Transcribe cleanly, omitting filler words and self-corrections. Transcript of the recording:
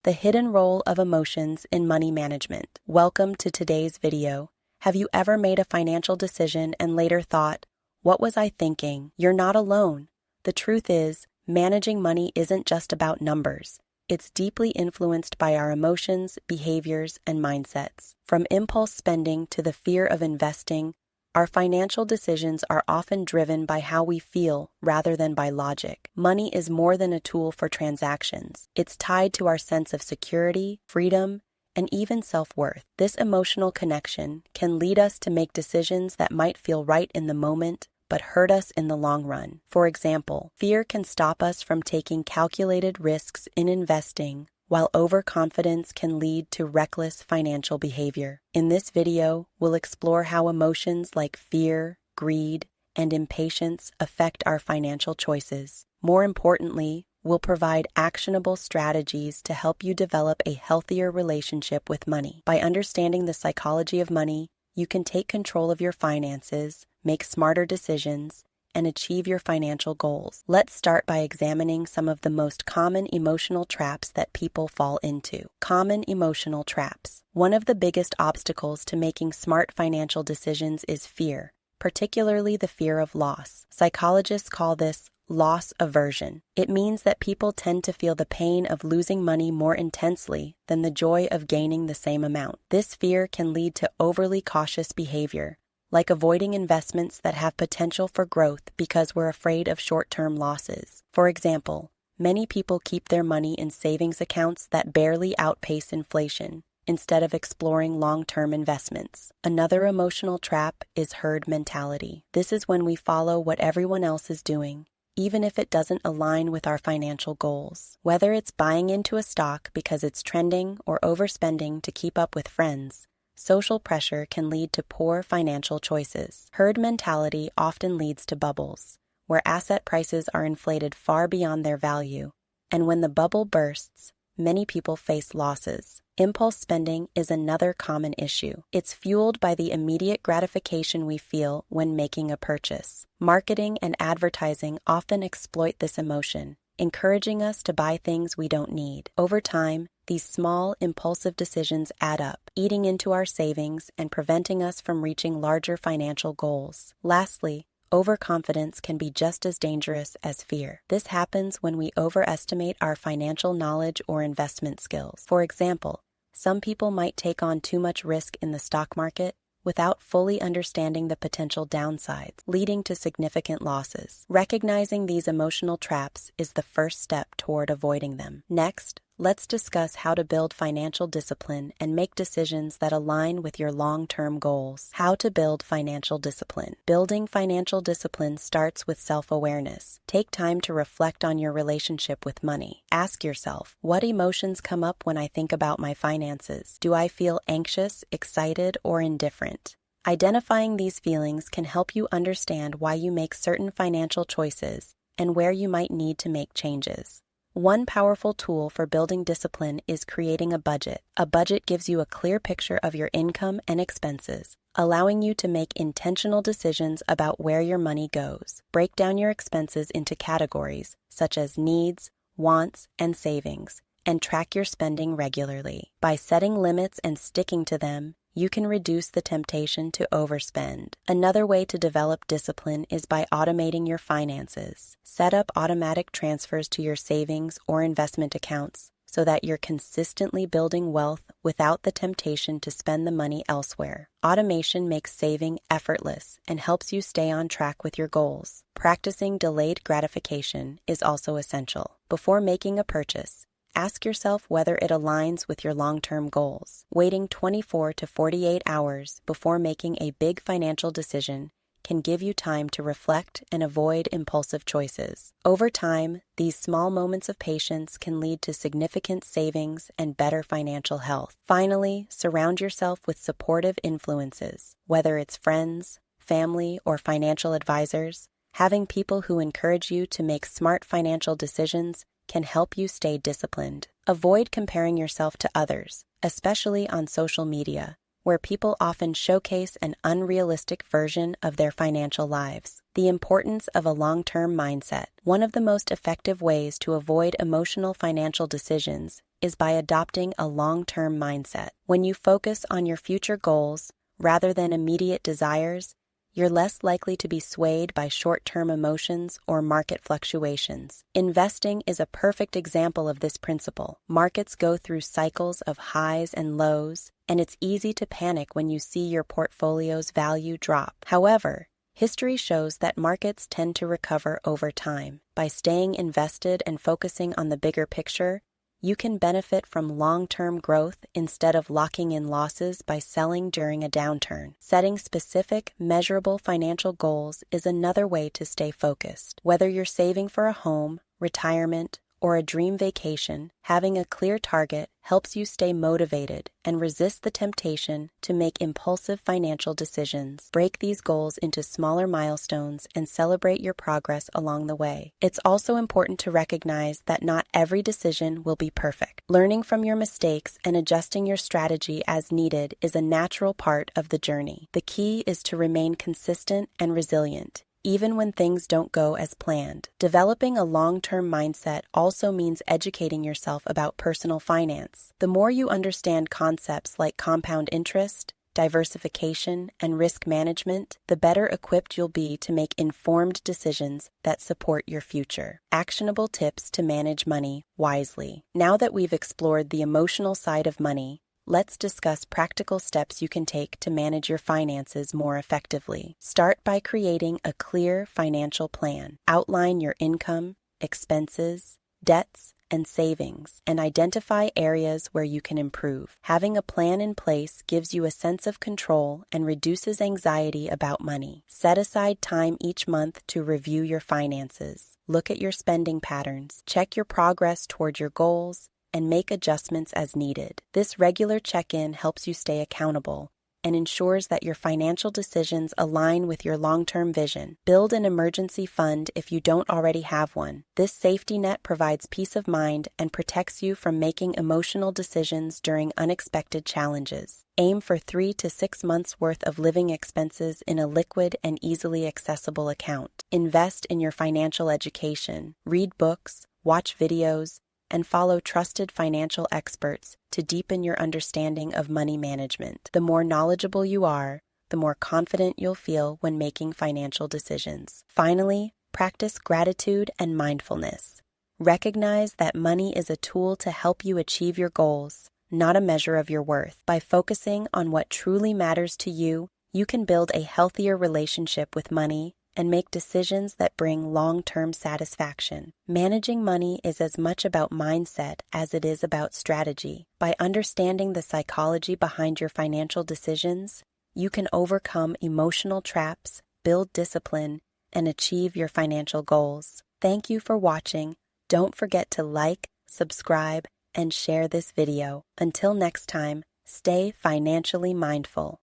the hidden role of emotions in money management. Welcome to today's video. Have you ever made a financial decision and later thought, "What was I thinking?" You're not alone. The truth is, managing money isn't just about numbers. It's deeply influenced by our emotions, behaviors, and mindsets. From impulse spending to the fear of investing, our financial decisions are often driven by how we feel rather than by logic. Money is more than a tool for transactions. It's tied to our sense of security, freedom, and even self-worth. This emotional connection can lead us to make decisions that might feel right in the moment, but hurt us in the long run. For example, fear can stop us from taking calculated risks in investing, while overconfidence can lead to reckless financial behavior. In this video, we'll explore how emotions like fear, greed, and impatience affect our financial choices. More importantly, we'll provide actionable strategies to help you develop a healthier relationship with money. By understanding the psychology of money, you can take control of your finances, make smarter decisions, and achieve your financial goals. Let's start by examining some of the most common emotional traps that people fall into. Common emotional traps. One of the biggest obstacles to making smart financial decisions is fear, particularly the fear of loss. Psychologists call this loss aversion. It means that people tend to feel the pain of losing money more intensely than the joy of gaining the same amount. This fear can lead to overly cautious behavior, like avoiding investments that have potential for growth because we're afraid of short-term losses. For example, many people keep their money in savings accounts that barely outpace inflation, instead of exploring long-term investments. Another emotional trap is herd mentality. This is when we follow what everyone else is doing, even if it doesn't align with our financial goals. Whether it's buying into a stock because it's trending or overspending to keep up with friends, social pressure can lead to poor financial choices. Herd mentality often leads to bubbles, where asset prices are inflated far beyond their value, and when the bubble bursts, many people face losses. Impulse spending is another common issue. It's fueled by the immediate gratification we feel when making a purchase. Marketing and advertising often exploit this emotion, encouraging us to buy things we don't need. Over time, these small, impulsive decisions add up, eating into our savings and preventing us from reaching larger financial goals. Lastly, overconfidence can be just as dangerous as fear. This happens when we overestimate our financial knowledge or investment skills. For example, some people might take on too much risk in the stock market without fully understanding the potential downsides, leading to significant losses. Recognizing these emotional traps is the first step toward avoiding them. Next, let's discuss how to build financial discipline and make decisions that align with your long-term goals. How to build financial discipline. Building financial discipline starts with self-awareness. Take time to reflect on your relationship with money. Ask yourself, what emotions come up when I think about my finances? Do I feel anxious, excited, or indifferent? Identifying these feelings can help you understand why you make certain financial choices and where you might need to make changes. One powerful tool for building discipline is creating a budget. A budget gives you a clear picture of your income and expenses, allowing you to make intentional decisions about where your money goes. Break down your expenses into categories, such as needs, wants, and savings, and track your spending regularly. By setting limits and sticking to them, you can reduce the temptation to overspend. Another way to develop discipline is by automating your finances. Set up automatic transfers to your savings or investment accounts so that you're consistently building wealth without the temptation to spend the money elsewhere. Automation makes saving effortless and helps you stay on track with your goals. Practicing delayed gratification is also essential. Before making a purchase, ask yourself whether it aligns with your long-term goals. Waiting 24 to 48 hours before making a big financial decision can give you time to reflect and avoid impulsive choices. Over time, these small moments of patience can lead to significant savings and better financial health. Finally, surround yourself with supportive influences. Whether it's friends, family, or financial advisors, having people who encourage you to make smart financial decisions can help you stay disciplined. Avoid comparing yourself to others, especially on social media, where people often showcase an unrealistic version of their financial lives. The importance of a long-term mindset. One of the most effective ways to avoid emotional financial decisions is by adopting a long-term mindset. When you focus on your future goals rather than immediate desires, you're less likely to be swayed by short-term emotions or market fluctuations. Investing is a perfect example of this principle. Markets go through cycles of highs and lows, and it's easy to panic when you see your portfolio's value drop. However, history shows that markets tend to recover over time. By staying invested and focusing on the bigger picture, you can benefit from long-term growth instead of locking in losses by selling during a downturn. Setting specific, measurable financial goals is another way to stay focused. Whether you're saving for a home, retirement, or a dream vacation, having a clear target helps you stay motivated and resist the temptation to make impulsive financial decisions. Break these goals into smaller milestones and celebrate your progress along the way. It's also important to recognize that not every decision will be perfect. Learning from your mistakes and adjusting your strategy as needed is a natural part of the journey. The key is to remain consistent and resilient, even when things don't go as planned. Developing a long-term mindset also means educating yourself about personal finance. The more you understand concepts like compound interest, diversification, and risk management, the better equipped you'll be to make informed decisions that support your future. Actionable tips to manage money wisely. Now that we've explored the emotional side of money, let's discuss practical steps you can take to manage your finances more effectively. Start by creating a clear financial plan. Outline your income, expenses, debts, and savings, and identify areas where you can improve. Having a plan in place gives you a sense of control and reduces anxiety about money. Set aside time each month to review your finances. Look at your spending patterns. Check your progress toward your goals and make adjustments as needed. This regular check-in helps you stay accountable and ensures that your financial decisions align with your long-term vision. Build an emergency fund if you don't already have one. This safety net provides peace of mind and protects you from making emotional decisions during unexpected challenges. Aim for 3 to 6 months' worth of living expenses in a liquid and easily accessible account. Invest in your financial education. Read books, watch videos, and follow trusted financial experts to deepen your understanding of money management. The more knowledgeable you are, the more confident you'll feel when making financial decisions. Finally, practice gratitude and mindfulness. Recognize that money is a tool to help you achieve your goals, not a measure of your worth. By focusing on what truly matters to you, you can build a healthier relationship with money and make decisions that bring long-term satisfaction. Managing money is as much about mindset as it is about strategy. By understanding the psychology behind your financial decisions, you can overcome emotional traps, build discipline, and achieve your financial goals. Thank you for watching. Don't forget to like, subscribe, and share this video. Until next time, stay financially mindful.